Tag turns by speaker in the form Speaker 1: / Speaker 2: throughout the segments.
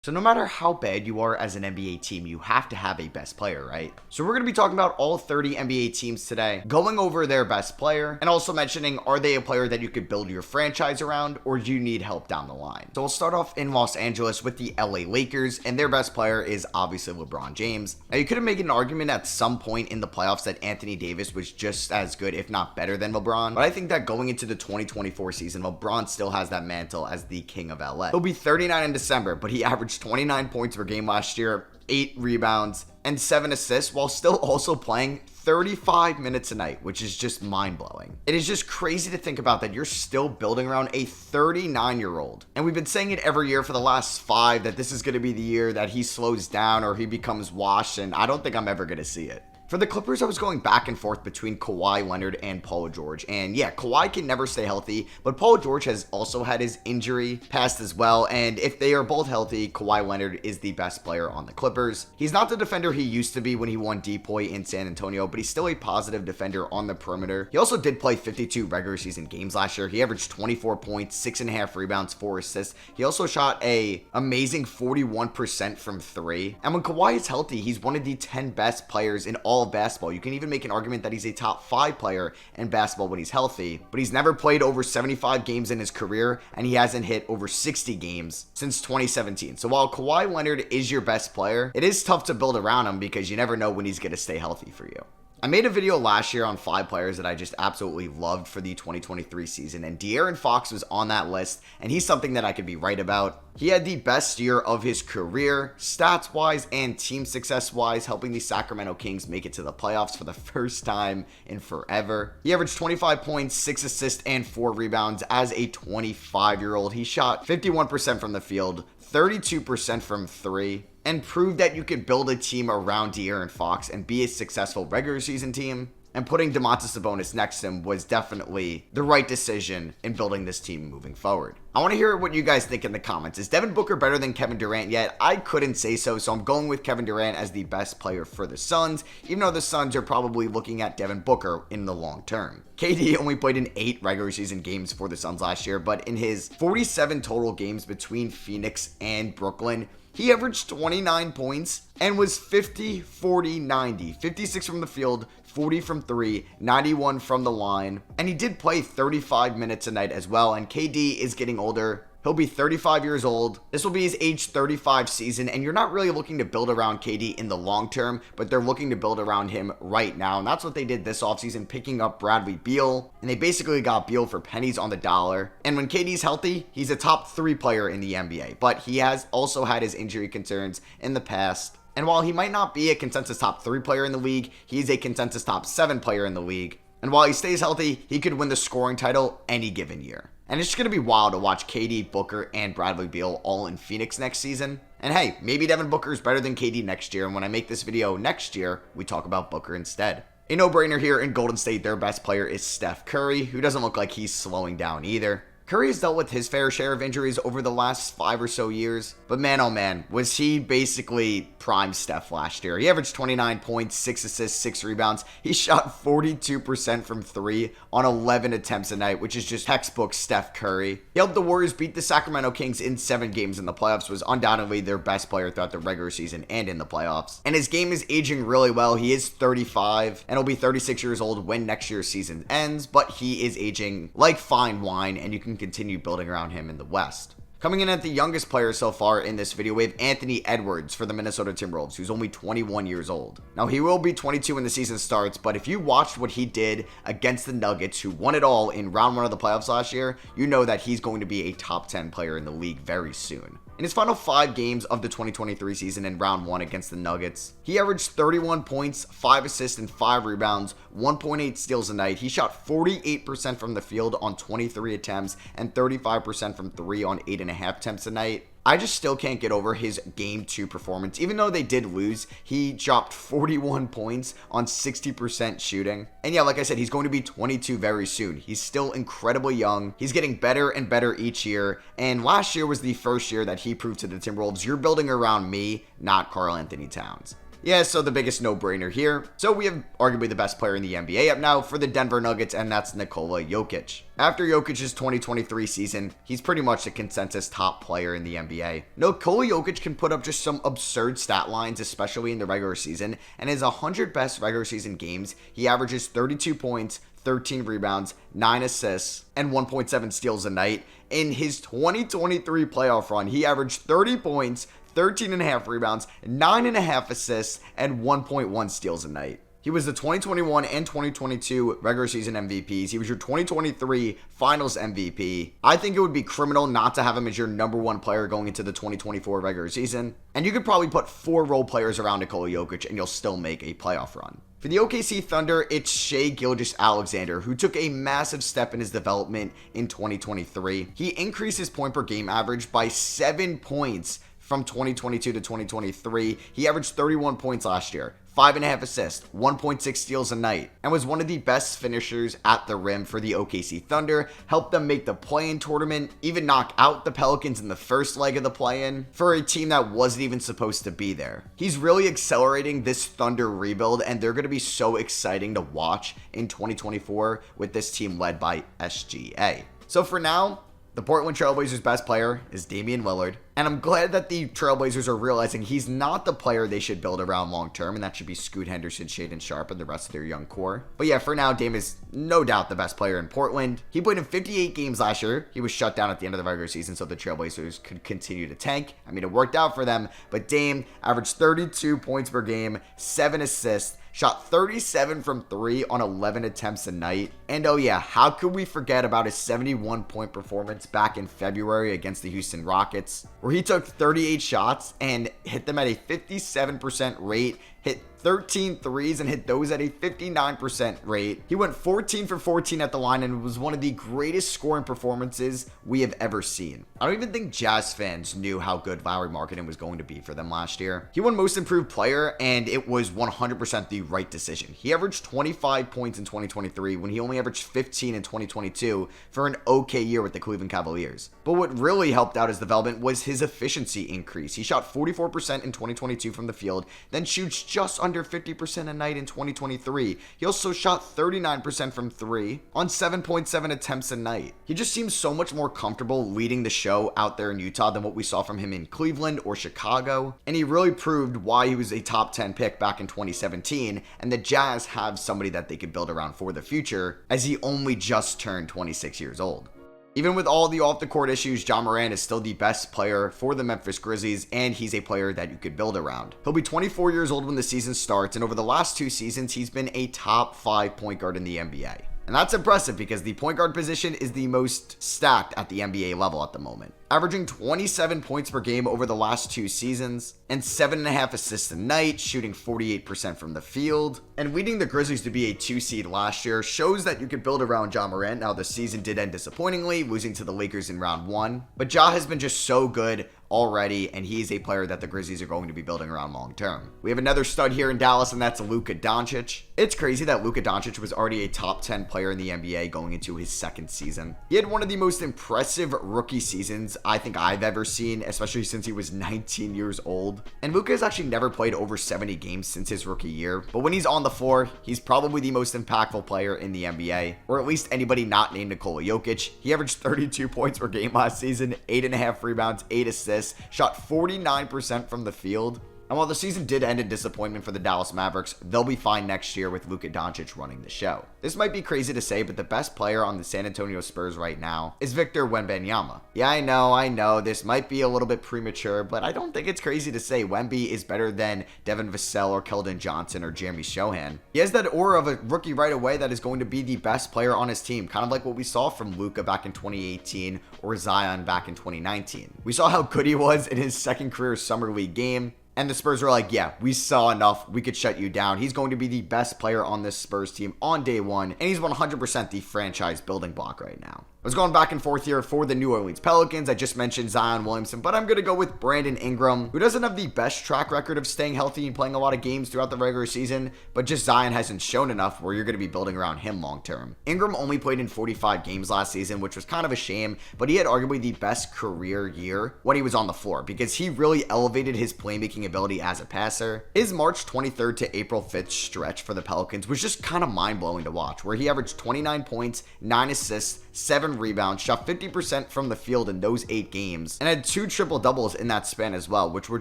Speaker 1: So no matter how bad you are as an NBA team, you have to have a best player, right? So we're going to be talking about all 30 NBA teams today, going over their best player, and also mentioning, are they a player that you could build your franchise around, or do you need help down the line? So we'll start off in Los Angeles with the LA Lakers, and their best player is obviously LeBron James. Now you could have made an argument at some point in the playoffs that Anthony Davis was just as good, if not better than LeBron, but I think that going into the 2024 season, LeBron still has that mantle as the king of LA. He'll be 39 in December, but he averaged 29 points per game last year, 8 rebounds, and 7 assists while still also playing 35 minutes a night, which is just mind-blowing. It is just crazy to think about that you're still building around a 39-year-old. And we've been saying it every year for the last 5 that this is going to be the year that he slows down or he becomes washed, and I don't think I'm ever going to see it. For the Clippers, I was going back and forth between Kawhi Leonard and Paul George. And yeah, Kawhi can never stay healthy, but Paul George has also had his injury past as well. And if they are both healthy, Kawhi Leonard is the best player on the Clippers. He's not the defender he used to be when he won DPOY in San Antonio, but he's still a positive defender on the perimeter. He also did play 52 regular season games last year. He averaged 24 points, 6.5 rebounds, 4 assists. He also shot a amazing 41% from 3. And when Kawhi is healthy, he's one of the 10 best players in all of basketball. You can even make an argument that he's a top 5 player in basketball when he's healthy, but he's never played over 75 games in his career, and he hasn't hit over 60 games since 2017. So while Kawhi Leonard is your best player, it is tough to build around him because you never know when he's going to stay healthy for you. I made a video last year on 5 players that I just absolutely loved for the 2023 season, and De'Aaron Fox was on that list, and he's something that I could be right about. He had the best year of his career, stats-wise and team success-wise, helping the Sacramento Kings make it to the playoffs for the first time in forever. He averaged 25 points, 6 assists, and 4 rebounds as a 25-year-old. He shot 51% from the field, 32% from 3, and proved that you could build a team around De'Aaron Fox and be a successful regular season team. And putting Domantas Sabonis next to him was definitely the right decision in building this team moving forward. I want to hear what you guys think in the comments. Is Devin Booker better than Kevin Durant yet? I couldn't say so I'm going with Kevin Durant as the best player for the Suns, even though the Suns are probably looking at Devin Booker in the long term. KD only played in 8 regular season games for the Suns last year, but in his 47 total games between Phoenix and Brooklyn, he averaged 29 points and was 50, 40, 90. 56 from the field, 40 from 3, 91 from the line. And he did play 35 minutes a night as well. And KD is getting older. He'll be 35 years old. This will be his age 35 season, and you're not really looking to build around KD in the long term, but they're looking to build around him right now, and that's what they did this offseason, picking up Bradley Beal, and they basically got Beal for pennies on the dollar. And when KD's healthy, he's a top 3 player in the NBA, but he has also had his injury concerns in the past. And while he might not be a consensus top 3 player in the league, he's a consensus top 7 player in the league. And while he stays healthy, he could win the scoring title any given year. And it's just going to be wild to watch KD, Booker, and Bradley Beal all in Phoenix next season. And hey, maybe Devin Booker is better than KD next year, and when I make this video next year, we talk about Booker instead. A no-brainer here in Golden State, their best player is Steph Curry, who doesn't look like he's slowing down either. Curry has dealt with his fair share of injuries over the last 5 or so years, but man oh man, was he basically prime Steph last year. He averaged 29 points, 6 assists, 6 rebounds. He shot 42% from 3 on 11 attempts a night, which is just textbook Steph Curry. He helped the Warriors beat the Sacramento Kings in 7 games in the playoffs, was undoubtedly their best player throughout the regular season and in the playoffs. And his game is aging really well. He is 35 and he'll be 36 years old when next year's season ends, but he is aging like fine wine, and you can continue building around him in the West. Coming in at the youngest player so far in this video, we have Anthony Edwards for the Minnesota Timberwolves, who's only 21 years old. Now, he will be 22 when the season starts, but if you watched what he did against the Nuggets, who won it all in round 1 of the playoffs last year, you know that he's going to be a top 10 player in the league very soon. In his final 5 games of the 2023 season in round 1 against the Nuggets, he averaged 31 points, 5 assists, and 5 rebounds, 1.8 steals a night. He shot 48% from the field on 23 attempts and 35% from 3 on 8.5 attempts a night. I just still can't get over his game 2 performance. Even though they did lose, he dropped 41 points on 60% shooting. And yeah, like I said, he's going to be 22 very soon. He's still incredibly young. He's getting better and better each year. And last year was the first year that he proved to the Timberwolves, you're building around me, not Karl Anthony Towns. Yeah, so the biggest no-brainer here. So we have arguably the best player in the NBA up now for the Denver Nuggets, and that's Nikola Jokic. After Jokic's 2023 season, he's pretty much the consensus top player in the NBA. Nikola Jokic can put up just some absurd stat lines, especially in the regular season, and his 100 best regular season games, he averages 32 points, 13 rebounds, 9 assists, and 1.7 steals a night. In his 2023 playoff run, he averaged 30 points, 13.5 rebounds, 9.5 assists, and 1.1 steals a night. He was the 2021 and 2022 regular season MVPs. He was your 2023 finals MVP. I think it would be criminal not to have him as your number one player going into the 2024 regular season. And you could probably put 4 role players around Nikola Jokic and you'll still make a playoff run. For the OKC Thunder, it's Shai Gilgeous-Alexander, who took a massive step in his development in 2023. He increased his point per game average by 7 points from 2022 to 2023. He averaged 31 points last year, 5.5 assists, 1.6 steals a night, and was one of the best finishers at the rim for the OKC Thunder, helped them make the play-in tournament, even knock out the Pelicans in the first leg of the play-in for a team that wasn't even supposed to be there. He's really accelerating this Thunder rebuild, and they're going to be so exciting to watch in 2024 with this team led by SGA. So for now, the Portland Trailblazers' best player is Damian Lillard, and I'm glad that the Trailblazers are realizing he's not the player they should build around long term, and that should be Scoot Henderson, Shaedon Sharpe, and the rest of their young core. But yeah, for now, Dame is no doubt the best player in Portland. He played in 58 games last year. He was shut down at the end of the regular season so the Trailblazers could continue to tank. I mean, it worked out for them, but Dame averaged 32 points per game, 7 assists, shot 37 from 3 on 11 attempts a night. And oh yeah, how could we forget about his 71-point performance back in February against the Houston Rockets, where he took 38 shots and hit them at a 57% rate, hit 13 threes and hit those at a 59% rate. He went 14 for 14 at the line and was one of the greatest scoring performances we have ever seen. I don't even think Jazz fans knew how good Lauri Markkanen was going to be for them last year. He won Most Improved Player, and it was 100% the right decision. He averaged 25 points in 2023 when he only averaged 15 in 2022 for an okay year with the Cleveland Cavaliers. But what really helped out his development was his efficiency increase. He shot 44% in 2022 from the field, then shoots just under 50% a night in 2023. He also shot 39% from 3 on 7.7 attempts a night. He just seems so much more comfortable leading the show out there in Utah than what we saw from him in Cleveland or Chicago, and he really proved why he was a top 10 pick back in 2017, and the Jazz have somebody that they could build around for the future, as he only just turned 26 years old. Even with all the off-the-court issues, Ja Morant is still the best player for the Memphis Grizzlies, and he's a player that you could build around. He'll be 24 years old when the season starts, and over the last 2 seasons, he's been a top 5 point guard in the NBA. And that's impressive because the point guard position is the most stacked at the NBA level at the moment. Averaging 27 points per game over the last 2 seasons, and 7.5 assists a night, shooting 48% from the field, and leading the Grizzlies to be a 2 seed last year shows that you could build around Ja Morant. Now, the season did end disappointingly, losing to the Lakers in round 1, but Ja has been just so good already, and he's a player that the Grizzlies are going to be building around long term. We have another stud here in Dallas, and that's Luka Doncic. It's crazy that Luka Doncic was already a top 10 player in the NBA going into his 2nd season. He had one of the most impressive rookie seasons I think I've ever seen, especially since he was 19 years old. And Luka has actually never played over 70 games since his rookie year, but when he's on the floor, he's probably the most impactful player in the NBA, or at least anybody not named Nikola Jokic. He averaged 32 points per game last season, 8.5 rebounds, 8 assists, shot 49% from the field. And while the season did end in disappointment for the Dallas Mavericks, they'll be fine next year with Luka Doncic running the show. This might be crazy to say, but the best player on the San Antonio Spurs right now is Victor Wembanyama. Yeah, I know, this might be a little bit premature, but I don't think it's crazy to say Wemby is better than Devin Vassell or Keldon Johnson or Jeremy Shohan. He has that aura of a rookie right away that is going to be the best player on his team, kind of like what we saw from Luka back in 2018 or Zion back in 2019. We saw how good he was in his 2nd career Summer League game, and the Spurs were like, yeah, we saw enough. We could shut you down. He's going to be the best player on this Spurs team on day 1, and he's 100% the franchise building block right now. I was going back and forth here for the New Orleans Pelicans. I just mentioned Zion Williamson, but I'm going to go with Brandon Ingram, who doesn't have the best track record of staying healthy and playing a lot of games throughout the regular season, but just Zion hasn't shown enough where you're going to be building around him long term. Ingram only played in 45 games last season, which was kind of a shame, but he had arguably the best career year when he was on the floor because he really elevated his playmaking ability as a passer. His March 23rd to April 5th stretch for the Pelicans was just kind of mind-blowing to watch, where he averaged 29 points, 9 assists, 7 rebounds, shot 50% from the field in those 8 games, and had 2 triple-doubles in that span as well, which were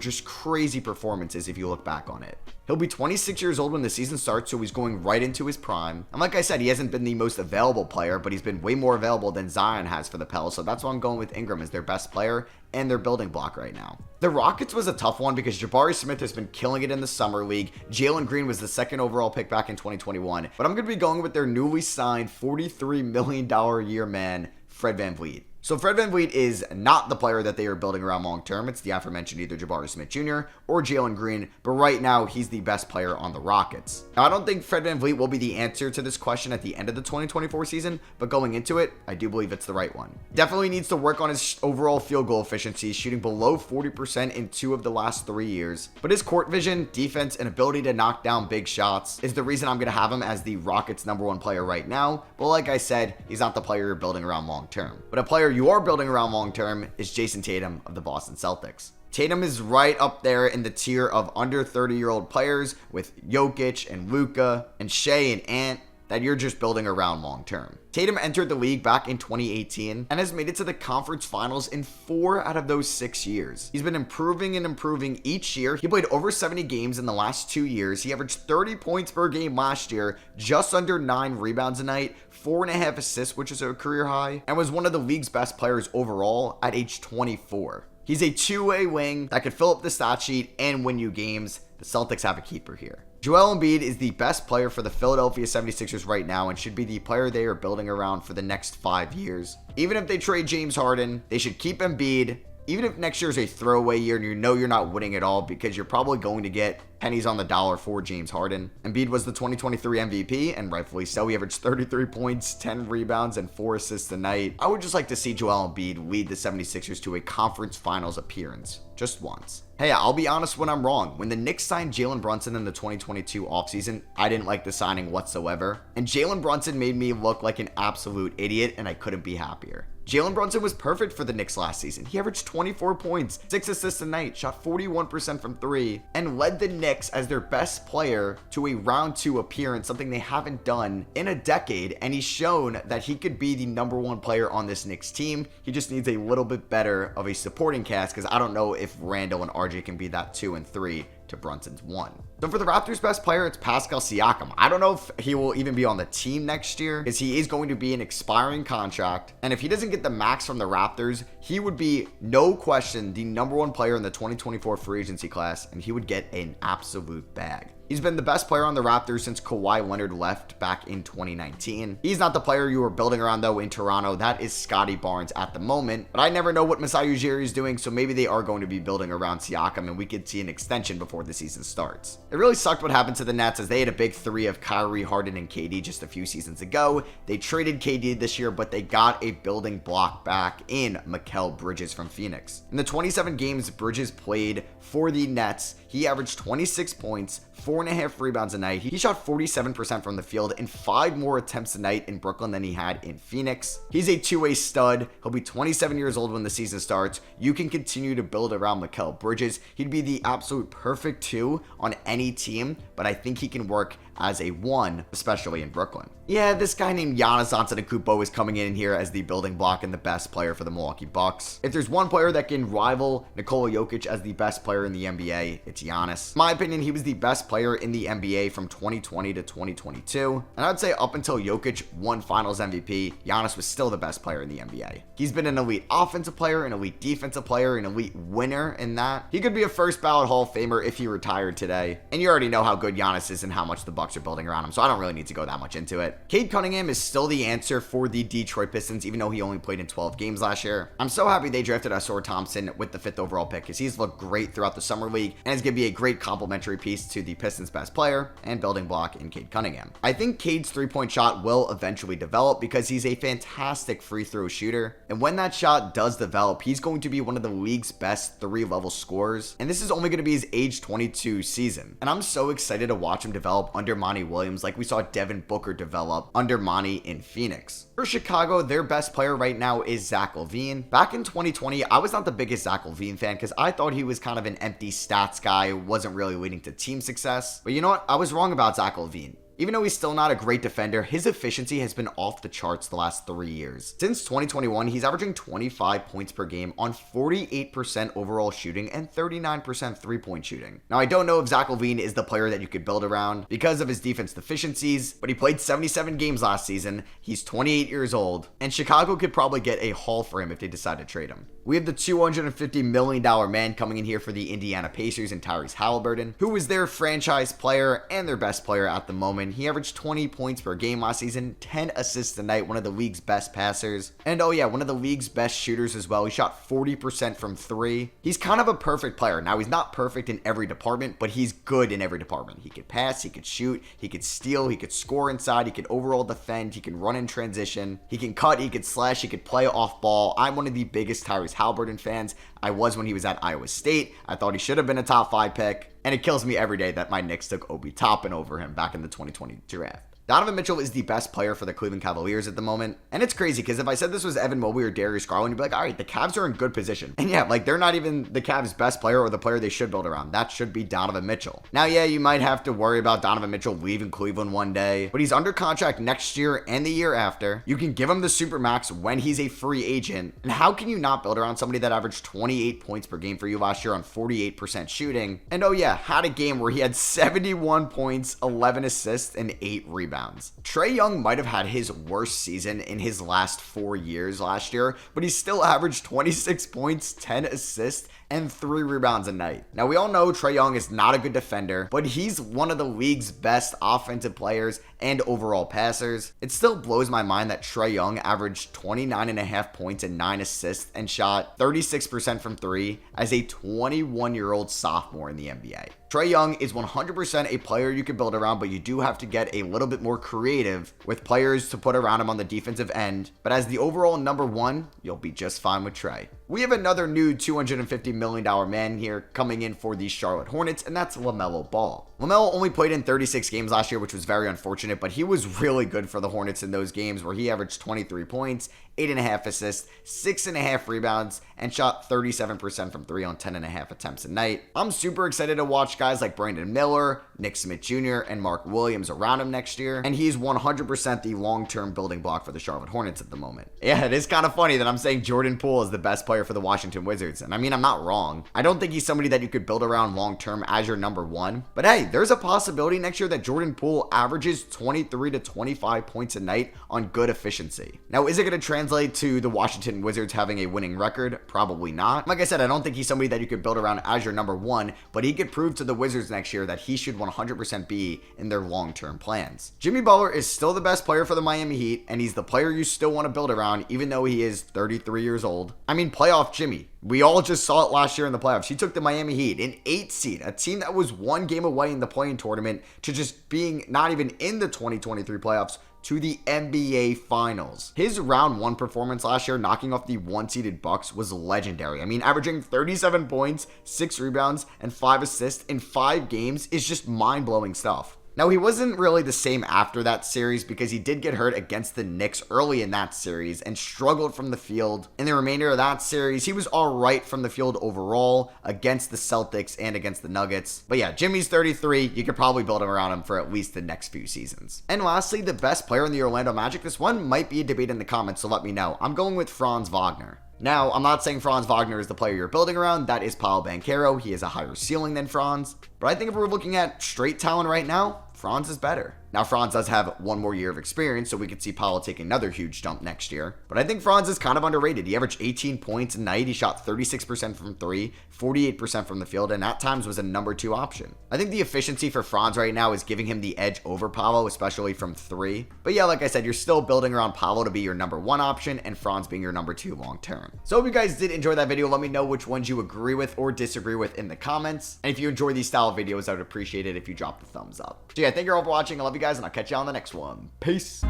Speaker 1: just crazy performances if you look back on it. He'll be 26 years old when the season starts, so he's going right into his prime. And like I said, he hasn't been the most available player, but he's been way more available than Zion has for the Pels, so that's why I'm going with Ingram as their best player and their building block right now. The Rockets was a tough one because Jabari Smith has been killing it in the summer league. Jalen Green was the 2nd overall pick back in 2021, but I'm going to be going with their newly signed $43 million a year man, Fred VanVleet. So Fred VanVleet is not the player that they are building around long term. It's the aforementioned either Jabari Smith Jr. or Jalen Green, but right now he's the best player on the Rockets. Now I don't think Fred VanVleet will be the answer to this question at the end of the 2024 season, but going into it, I do believe it's the right one. Definitely needs to work on his overall field goal efficiency, shooting below 40% in 2 of the last 3 years. But his court vision, defense, and ability to knock down big shots is the reason I'm going to have him as the Rockets' #1 player right now. But like I said, he's not the player you're building around long term. But a player you are building around long term is Jason Tatum of the Boston Celtics. Tatum is right up there in the tier of under 30-year-old players with Jokic and Luka and Shea and Ant that you're just building around long term. Tatum entered the league back in 2018 and has made it to the conference finals in 4 out of those 6 years. He's been improving and improving each year. He played over 70 games in the last 2 years. He averaged 30 points per game last year, just under 9 rebounds a night, 4.5 assists, which is a career high, and was one of the league's best players overall at age 24. He's a two-way wing that could fill up the stat sheet and win you games. The Celtics have a keeper here. Joel Embiid is the best player for the Philadelphia 76ers right now and should be the player they are building around for the next 5 years. Even if they trade James Harden, they should keep Embiid. Even if next year is a throwaway year and you know you're not winning at all because you're probably going to get pennies on the dollar for James Harden. Embiid was the 2023 MVP, and rightfully so. He averaged 33 points, 10 rebounds, and 4 assists a night. I would just like to see Joel Embiid lead the 76ers to a conference finals appearance. Just once. Hey, I'll be honest when I'm wrong. When the Knicks signed Jalen Brunson in the 2022 offseason, I didn't like the signing whatsoever. And Jalen Brunson made me look like an absolute idiot, and I couldn't be happier. Jalen Brunson was perfect for the Knicks last season. He averaged 24 points, 6 assists a night, shot 41% from 3, and led the Knicks as their best player to a round 2 appearance, something they haven't done in a decade, and he's shown that he could be the #1 player on this Knicks team. He just needs a little bit better of a supporting cast, because I don't know if Randall and RJ can be that 2 and 3 to Brunson's 1. So for the Raptors' best player, it's Pascal Siakam. I don't know if he will even be on the team next year, because he is going to be an expiring contract. And if he doesn't get the max from the Raptors, he would be, no question, the #1 player in the 2024 free agency class, and he would get an absolute bag. He's been the best player on the Raptors since Kawhi Leonard left back in 2019. He's not the player you were building around, though, in Toronto. That is Scotty Barnes at the moment. But I never know what Masai Ujiri is doing, so maybe they are going to be building around Siakam, and we could see an extension before the season starts. It really sucked what happened to the Nets, as they had a big 3 of Kyrie, Harden, and KD just a few seasons ago. They traded KD this year, but they got a building block back in Mikal Bridges from Phoenix. In the 27 games Bridges played for the Nets, he averaged 26 points, 4.5 rebounds a night. He shot 47% from the field and 5 more attempts a night in Brooklyn than he had in Phoenix. He's a two-way stud. He'll be 27 years old when the season starts. You can continue to build around Mikal Bridges. He'd be the absolute perfect 2 on any team, but I think he can work as a 1, especially in Brooklyn. Yeah, this guy named Giannis Antetokounmpo is coming in here as the building block and the best player for the Milwaukee Bucks. If there's one player that can rival Nikola Jokic as the best player in the NBA, it's Giannis. In my opinion, he was the best player in the NBA from 2020 to 2022. And I'd say up until Jokic won Finals MVP, Giannis was still the best player in the NBA. He's been an elite offensive player, an elite defensive player, an elite winner in that. He could be a first ballot Hall of Famer if he retired today. And you already know how good Giannis is and how much the Bucks Hawks are building around him, so I don't really need to go that much into it. Cade Cunningham is still the answer for the Detroit Pistons, even though he only played in 12 games last year. I'm so happy they drafted SR Thompson with the 5th overall pick, because he's looked great throughout the summer league and is going to be a great complementary piece to the Pistons' best player and building block in Cade Cunningham. I think Cade's three-point shot will eventually develop because he's a fantastic free throw shooter, and when that shot does develop, he's going to be one of the league's best 3-level scorers, and this is only going to be his age 22 season. And I'm so excited to watch him develop under Monty Williams like we saw Devin Booker develop under Monty in Phoenix. For Chicago, their best player right now is Zach LaVine. Back in 2020, I was not the biggest Zach LaVine fan because I thought he was kind of an empty stats guy, wasn't really leading to team success. But you know what? I was wrong about Zach LaVine. Even though he's still not a great defender, his efficiency has been off the charts the last 3 years. Since 2021, he's averaging 25 points per game on 48% overall shooting and 39% three-point shooting. Now, I don't know if Zach LaVine is the player that you could build around because of his defense deficiencies, but he played 77 games last season, he's 28 years old, and Chicago could probably get a haul for him if they decide to trade him. We have the $250 million man coming in here for the Indiana Pacers and Tyrese Halliburton, who was their franchise player and their best player at the moment. He averaged 20 points per game last season, 10 assists a night, one of the league's best passers, and oh yeah, one of the league's best shooters as well. He shot 40% from 3. He's kind of a perfect player. Now, he's not perfect in every department, but he's good in every department. He could pass, he could shoot, he could steal, he could score inside, he could overall defend, he can run in transition, he can cut, he could slash, he could play off ball. I'm one of the biggest Tyrese Halliburton fans. I was when he was at Iowa State. I thought he should have been a top 5 pick, and it kills me every day that my Knicks took Obi Toppin over him back in the 2020 draft. Donovan Mitchell is the best player for the Cleveland Cavaliers at the moment. And it's crazy because if I said this was Evan Mobley or Darius Garland, you'd be like, all right, the Cavs are in good position. And yeah, like they're not even the Cavs' best player or the player they should build around. That should be Donovan Mitchell. Now, yeah, you might have to worry about Donovan Mitchell leaving Cleveland one day, but he's under contract next year and the year after. You can give him the Supermax when he's a free agent. And how can you not build around somebody that averaged 28 points per game for you last year on 48% shooting? And oh yeah, had a game where he had 71 points, 11 assists, and 8 rebounds. Trae Young might have had his worst season in his last 4 years last year, but he still averaged 26 points, 10 assists, and 3 rebounds a night. Now, we all know Trae Young is not a good defender, but he's one of the league's best offensive players and overall passers. It still blows my mind that Trae Young averaged 29.5 points and 9 assists and shot 36% from 3 as a 21-year-old sophomore in the NBA. Trae Young is 100% a player you can build around, but you do have to get a little bit more creative with players to put around him on the defensive end. But as the overall number 1, you'll be just fine with Trae. We have another new $250 million man here coming in for the Charlotte Hornets, and that's LaMelo Ball. LaMelo only played in 36 games last year, which was very unfortunate, but he was really good for the Hornets in those games where he averaged 23 points, 8.5 assists, 6.5 rebounds, and shot 37% from 3 on 10.5 attempts a night. I'm super excited to watch guys like Brandon Miller, Nick Smith Jr., and Mark Williams around him next year, and he's 100% the long-term building block for the Charlotte Hornets at the moment. Yeah, it is kind of funny that I'm saying Jordan Poole is the best player for the Washington Wizards, and I mean, I'm not wrong. I don't think he's somebody that you could build around long-term as your number 1, but hey, there's a possibility next year that Jordan Poole averages 23 to 25 points a night on good efficiency. Now, is it going to translate to the Washington Wizards having a winning record? Probably not. Like I said, I don't think he's somebody that you could build around as your number 1, but he could prove to the Wizards next year that he should 100% be in their long-term plans. Jimmy Butler is still the best player for the Miami Heat, and he's the player you still want to build around, even though he is 33 years old. I mean, playoff Jimmy. We all just saw it last year in the playoffs. He took the Miami Heat, an 8 seed, a team that was 1 game away in the play-in tournament, to just being not even in the 2023 playoffs, to the NBA Finals. His round 1 performance last year, knocking off the 1-seeded Bucks, was legendary. I mean, averaging 37 points, 6 rebounds, and 5 assists in 5 games is just mind-blowing stuff. Now, he wasn't really the same after that series because he did get hurt against the Knicks early in that series and struggled from the field. In the remainder of that series, he was all right from the field overall against the Celtics and against the Nuggets. But yeah, Jimmy's 33. You could probably build him around him for at least the next few seasons. And lastly, the best player in the Orlando Magic. This one might be a debate in the comments, so let me know. I'm going with Franz Wagner. Now, I'm not saying Franz Wagner is the player you're building around. That is Paolo Banchero. He has a higher ceiling than Franz. But I think if we're looking at straight talent right now, Franz is better. Now, Franz does have one more year of experience, so we could see Paolo take another huge jump next year. But I think Franz is kind of underrated. He averaged 18 points a night. He shot 36% from three, 48% from the field, and at times was a number 2 option. I think the efficiency for Franz right now is giving him the edge over Paolo, especially from 3. But yeah, like I said, you're still building around Paolo to be your number 1 option and Franz being your number 2 long term. So if you guys did enjoy that video, let me know which ones you agree with or disagree with in the comments. And if you enjoy these style of videos, I would appreciate it if you drop the thumbs up. So yeah, thank you all for watching. I love you guys, and I'll catch you on the next one. Peace.